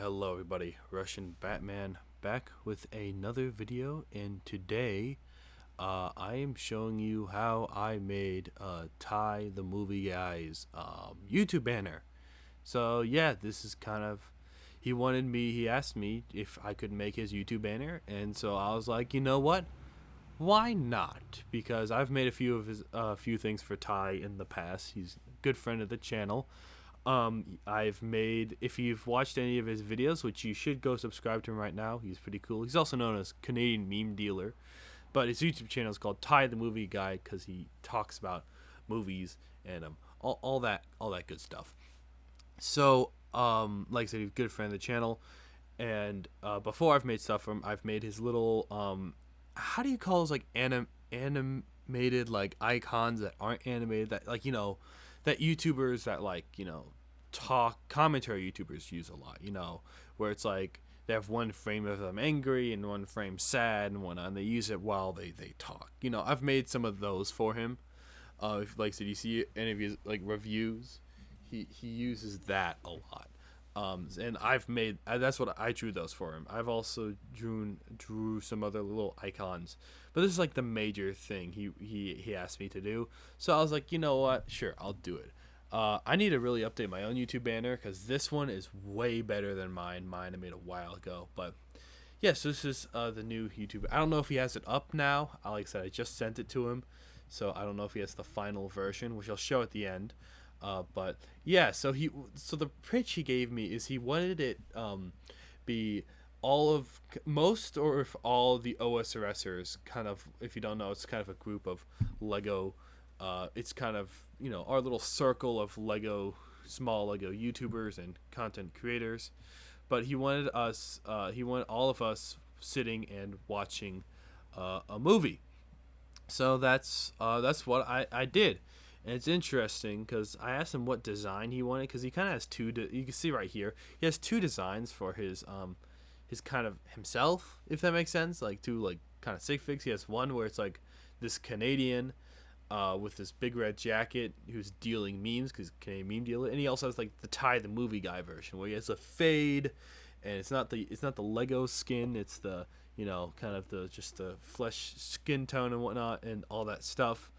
Hello everybody, Russian Batman back with another video, and today I am showing you how I made Ty the Movie Guy's YouTube banner. So yeah, this is kind of, he asked me if I could make his YouTube banner, and so I was like, you know what? Why not? Because I've made a few of his few things for Ty in the past. He's a good friend of the channel. I've made, if you've watched any of his videos, which you should go subscribe to him right now, he's pretty cool. He's also known as Canadian Meme Dealer, but his YouTube channel is called Ty the Movie Guy because he talks about movies and all that good stuff. So like I said, he's a good friend of the channel, and before I've made stuff from, I've made his little how do you call those, like animated like icons that aren't animated, that like, that YouTubers that, like, talk commentary YouTubers use a lot, where it's like they have one frame of them angry and one frame sad and whatnot, and they use it while they talk. I've made some of those for him. If, like I said, you see any of his like reviews, he uses that a lot. And I've made, that's what I drew those for him. I've also drew some other little icons, but this is like the major thing he asked me to do. So I was like, you know what? Sure, I'll do it. I need to really update my own YouTube banner because this one is way better than mine. Mine I made a while ago, but yes, this is the new YouTube. I don't know if he has it up now. Like I said, I just sent it to him, so I don't know if he has the final version, which I'll show at the end. But yeah, so the pitch he gave me is he wanted it be most or if all the OSRSers, kind of, if you don't know, it's kind of a group of Lego. It's kind of, our little circle of small Lego YouTubers and content creators. But he wanted all of us sitting and watching a movie. So that's what I did. And it's interesting because I asked him what design he wanted, because he kind of has two. You can see right here, he has two designs for his kind of himself, if that makes sense. Like two like kind of sig figs. He has one where it's like this Canadian with this big red jacket who's dealing memes because Canadian meme dealer, and he also has like the Ty the Movie Guy version where he has a fade, and it's not the Lego skin. It's the kind of just the flesh skin tone and whatnot and all that stuff.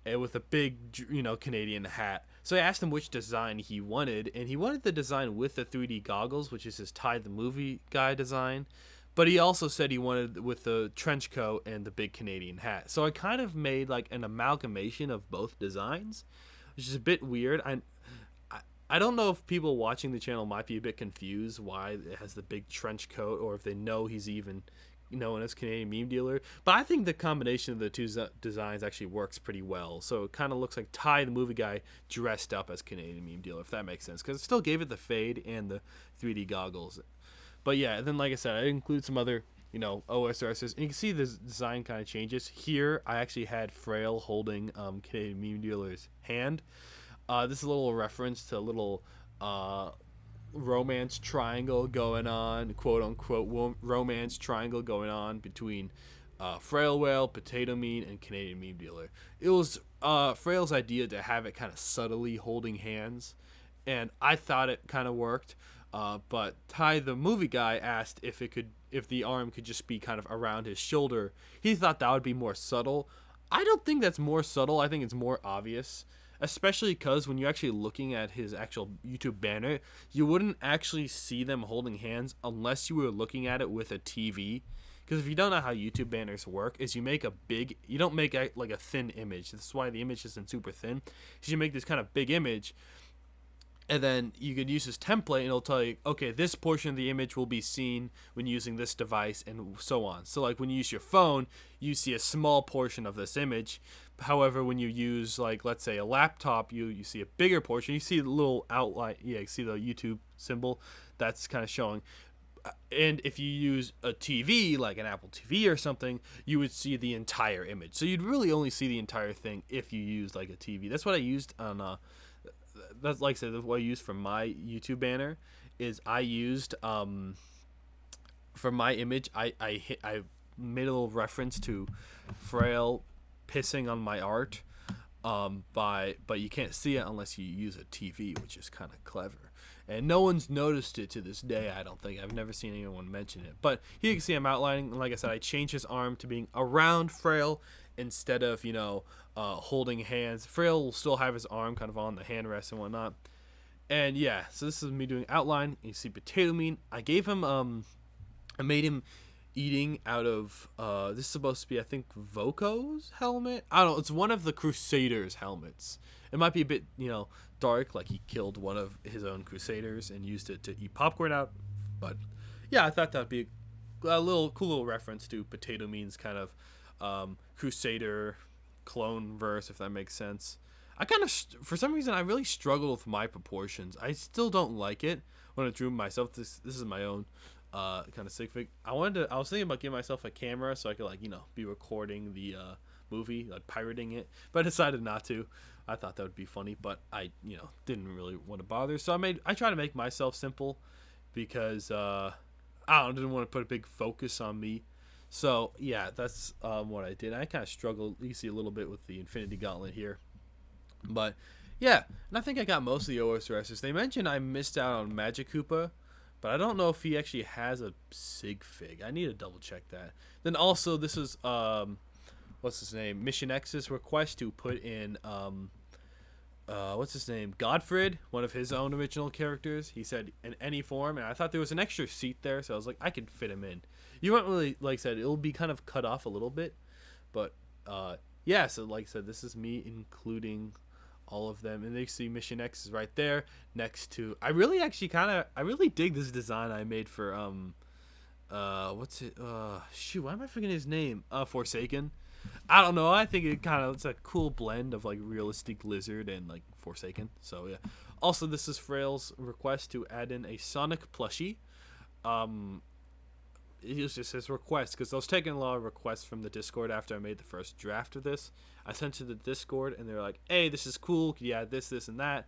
And with a big, Canadian hat. So I asked him which design he wanted, and he wanted the design with the 3D goggles, which is his Ty the Movie Guy design. But he also said he wanted with the trench coat and the big Canadian hat. So I kind of made like an amalgamation of both designs, which is a bit weird. I don't know if people watching the channel might be a bit confused why it has the big trench coat, or if they know he's even known as Canadian Meme Dealer, but I think the combination of the two designs actually works pretty well. So it kind of looks like Ty the Movie Guy dressed up as Canadian Meme Dealer, if that makes sense, because it still gave it the fade and the 3D goggles. But yeah, and then like I said, I include some other OSRSs, and you can see the design kind of changes. Here I actually had Frail holding Canadian Meme Dealer's hand. This is a little reference to a little romance triangle going on, quote unquote romance triangle going on between Frail Whale, Potato Mean, and Canadian Meme Dealer. It was Frail's idea to have it kind of subtly holding hands, and I thought it kind of worked. But Ty the Movie Guy asked if the arm could just be kind of around his shoulder. He thought that would be more subtle. I don't think that's more subtle. I think it's more obvious. Especially because when you're actually looking at his actual YouTube banner, you wouldn't actually see them holding hands unless you were looking at it with a TV. Because if you don't know how YouTube banners work, is you don't make like a thin image. That's why the image isn't super thin. So you make this kind of big image, and then you could use this template, and it'll tell you, okay, this portion of the image will be seen when using this device, and so on. So like when you use your phone, you see a small portion of this image. However, when you use, like, let's say a laptop, you see a bigger portion. You see the little outline. Yeah, you see the YouTube symbol. That's kind of showing. And if you use a TV, like an Apple TV or something, you would see the entire image. So you'd really only see the entire thing if you use like a TV. That's what I used on that's, like I said, what I used for my YouTube banner is I used for my image, I made a little reference to Frail pissing on my art, but you can't see it unless you use a TV, which is kind of clever. and no one's noticed it to this day. I don't think. I've never seen anyone mention it. But here you can see I'm outlining, and like I said, I changed his arm to being around Frail instead of, holding hands. Frail will still have his arm kind of on the hand rest and whatnot. And yeah, so this is me doing outline. You see Potato Mean. I gave him I made him eating out of this is supposed to be, I think, Voko's helmet. I don't know, it's one of the Crusaders helmets. It might be a bit, dark, like he killed one of his own Crusaders and used it to eat popcorn out. But yeah, I thought that'd be a little cool little reference to Potato Mean's kind of Crusader clone verse, if that makes sense. I kind of, for some reason, I really struggle with my proportions. I still don't like it when I drew myself. This is my own kind of sig fig. I was thinking about giving myself a camera so I could, be recording the movie, like pirating it, but I decided not to. I thought that would be funny, but I didn't really want to bother. So I try to make myself simple because didn't want to put a big focus on me. So yeah, that's what I did. I kind of struggled, you see, a little bit with the Infinity Gauntlet here. But yeah, and I think I got most of the OSRSs. They mentioned I missed out on Magic Koopa, but I don't know if he actually has a sig fig. I need to double check that. Then also, this is what's his name? Mission X's request to put in what's his name? Godfred, one of his own original characters. He said in any form, and I thought there was an extra seat there, so I was like, I could fit him in. You won't really, like I said, it'll be kind of cut off a little bit, but yeah. So like I said, this is me including all of them, and they see Mission X is right there next to. I really dig this design I made for what's it? Shoot, why am I forgetting his name? Forsaken. I don't know. I think it's a cool blend of like realistic lizard and like Forsaken. So yeah. Also, this is Frail's request to add in a Sonic plushie. It was just his request because I was taking a lot of requests from the Discord after I made the first draft of this. I sent to the Discord and they were like, "Hey, this is cool. Can you add this, and that?"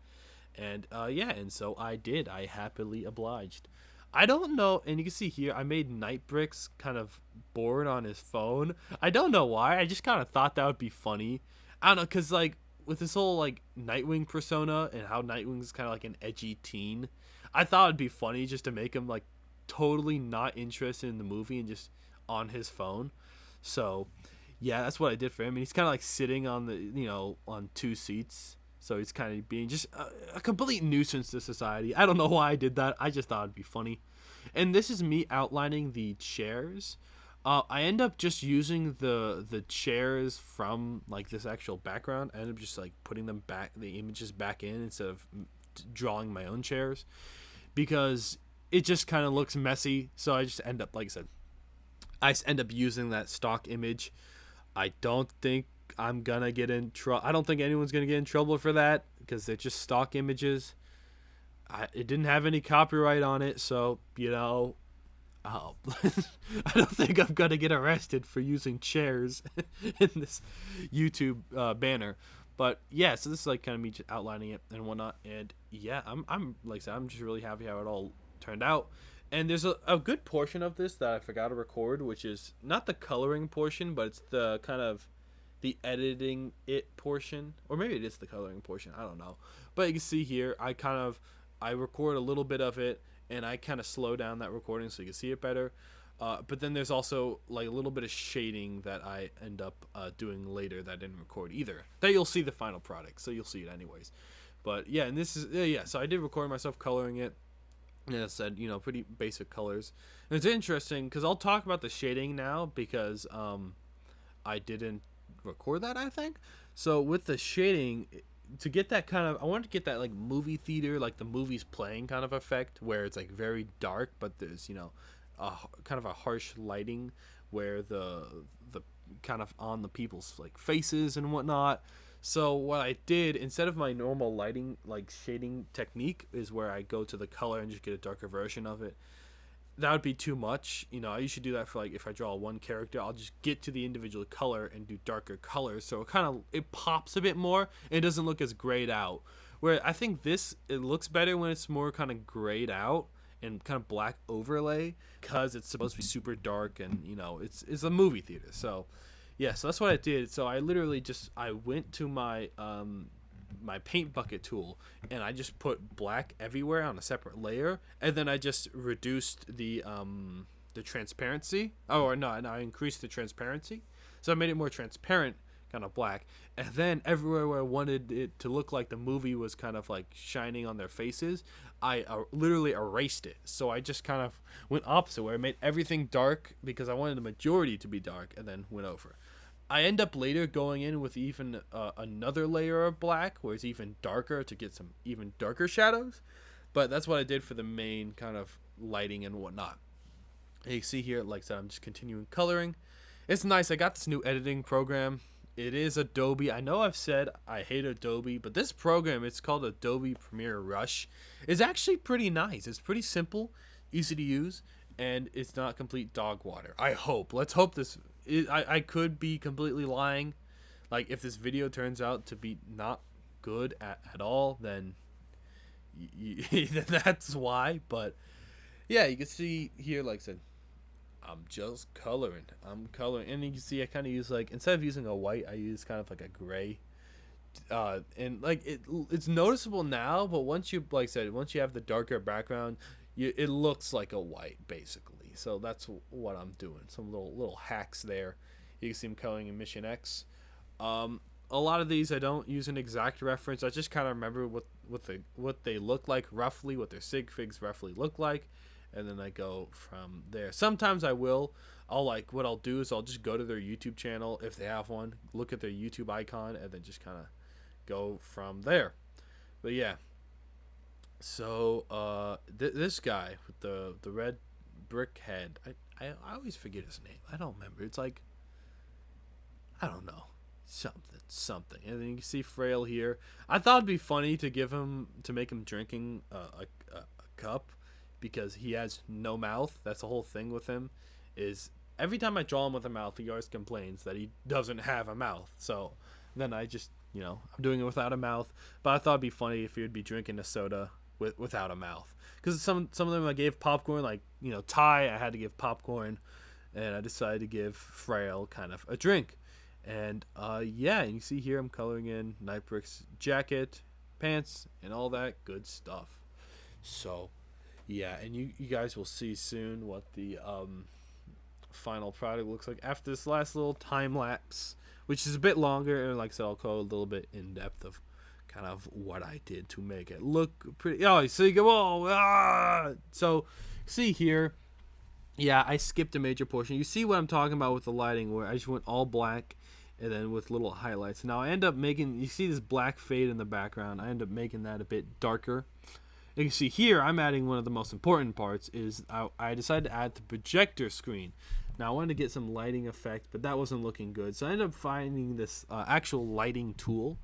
And yeah, and so I did. I happily obliged. I don't know, and you can see here I made Nightbrick's kind of bored on his phone. I don't know why. I just kind of thought that would be funny. I don't know, because like with this whole like Nightwing persona and how Nightwing's kind of like an edgy teen, I thought it'd be funny just to make him like totally not interested in the movie and just on his phone. So yeah, that's what I did for him. And he's kind of like sitting on the on two seats. So he's kind of being just a complete nuisance to society. I don't know why I did that. I just thought it'd be funny. And this is me outlining the chairs. I end up just using the chairs from like this actual background. I end up just like putting them back, the images back in instead of drawing my own chairs, because it just kind of looks messy. So I just end up, like I end up using that stock image. I don't think I'm gonna get in trouble. I don't think anyone's gonna get in trouble for that because they're just stock images. It didn't have any copyright on it, so I don't think I'm gonna get arrested for using chairs in this YouTube banner. But yeah, so this is like kind of me just outlining it and whatnot. And yeah, I'm like I said, I'm just really happy how it all turned out. And there's a good portion of this that I forgot to record, which is not the coloring portion, but it's the kind of the editing it portion, or maybe it is the coloring portion, I don't know. But you can see here I record a little bit of it and I kind of slow down that recording so you can see it better. But then there's also like a little bit of shading that I end up doing later that I didn't record either, that you'll see the final product, so you'll see it anyways. But yeah, and this is so I did record myself coloring it. And I said, pretty basic colors. And it's interesting because I'll talk about the shading now because I didn't record that, I think. So with the shading, to get that kind of, I wanted to get that like movie theater, like the movie's playing kind of effect, where it's like very dark, but there's a kind of a harsh lighting where the kind of on the people's like faces and whatnot. So what I did, instead of my normal lighting, like shading technique, is where I go to the color and just get a darker version of it. That would be too much. I usually do that for like if I draw one character, I'll just get to the individual color and do darker colors. So it pops a bit more and it doesn't look as grayed out. Where I think it looks better when it's more kind of grayed out and kind of black overlay, because it's supposed to be super dark and it's a movie theater. So yeah, so that's what I did. So I literally I went to my my paint bucket tool, and I just put black everywhere on a separate layer, and then I just reduced the transparency. Oh, or no, I increased the transparency, so I made it more transparent, kind of black. And then everywhere where I wanted it to look like the movie was kind of like shining on their faces, I literally erased it. So I just kind of went opposite, where I made everything dark because I wanted the majority to be dark, and then went over. I end up later going in with even another layer of black, where it's even darker, to get some even darker shadows. But that's what I did for the main kind of lighting and whatnot. And you see here, like I said, I'm just continuing coloring. It's nice. I got this new editing program. It is Adobe. I know I've said I hate Adobe, but this program, it's called Adobe Premiere Rush, is actually pretty nice. It's pretty simple, easy to use, and it's not complete dog water. I hope. Let's hope this. I could be completely lying. Like, if this video turns out to be not good at all, then that's why. But yeah, you can see here, like I said, I'm just coloring. I'm coloring, and you can see I kind of use, like, instead of using a white, I use kind of like a gray. And like it's noticeable now, but once you, like I said, once you have the darker background, it looks like a white basically. So that's what I'm doing. Some little hacks there. You can see I'm coloring in Mission X. A lot of these I don't use an exact reference. I just kind of remember what they look like roughly, what their sig figs roughly look like, and then I go from there. Sometimes what I'll do is I'll just go to their YouTube channel if they have one, look at their YouTube icon, and then just kind of go from there. But yeah. So this guy with the red brick head, I always forget his name. I don't remember. It's like, I don't know, something. And then you can see Frail here. I thought it'd be funny to make him drinking a cup, because he has no mouth. That's the whole thing with him, is every time I draw him with a mouth, he always complains that he doesn't have a mouth. So then I just, I'm doing it without a mouth. But I thought it'd be funny if he would be drinking a soda without a mouth, because some of them I gave popcorn, like Ty, I had to give popcorn, and I decided to give Frail kind of a drink. And yeah, and you see here I'm coloring in Nightbrick's jacket, pants, and all that good stuff. So yeah, and you guys will see soon what the final product looks like after this last little time lapse, which is a bit longer, and like I said, I'll go a little bit in depth of kind of what I did to make it look pretty. Oh, so you go, so see here, yeah, I skipped a major portion. You see what I'm talking about with the lighting, where I just went all black and then with little highlights. Now I end up making, you see this black fade in the background, I end up making that a bit darker. You can see here I'm adding one of the most important parts, is I decided to add the projector screen. Now I wanted to get some lighting effect, but that wasn't looking good, so I ended up finding this actual lighting tool.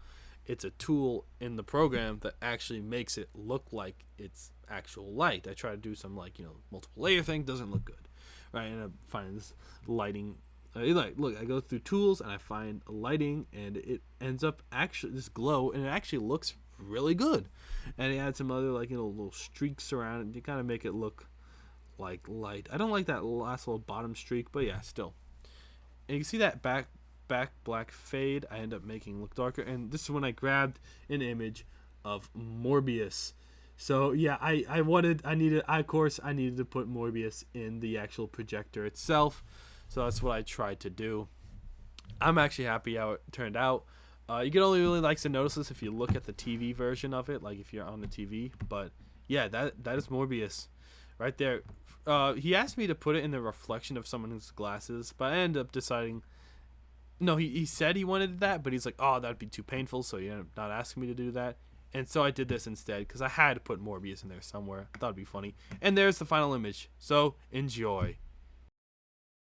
It's a tool in the program that actually makes it look like it's actual light. I try to do some multiple layer thing, doesn't look good, right? I end up finding this lighting. Look, I go through tools and I find lighting, and it ends up actually this glow, and it actually looks really good. And I add some other little streaks around it to kind of make it look like light. I don't like that last little bottom streak, but yeah, still. And you can see that back black fade I end up making look darker, and this is when I grabbed an image of Morbius. So yeah, I needed to put Morbius in the actual projector itself, so that's what I tried to do. I'm actually happy how it turned out. You can only really to notice this if you look at the TV version of it, like if you're on the TV. But yeah, that is Morbius right there. He asked me to put it in the reflection of someone's glasses, but I ended up deciding, no, he said he wanted that, but he's like, oh, that'd be too painful, so he ended up not asking me to do that. And so I did this instead, because I had to put Morbius in there somewhere. I thought it'd be funny. And there's the final image. So enjoy.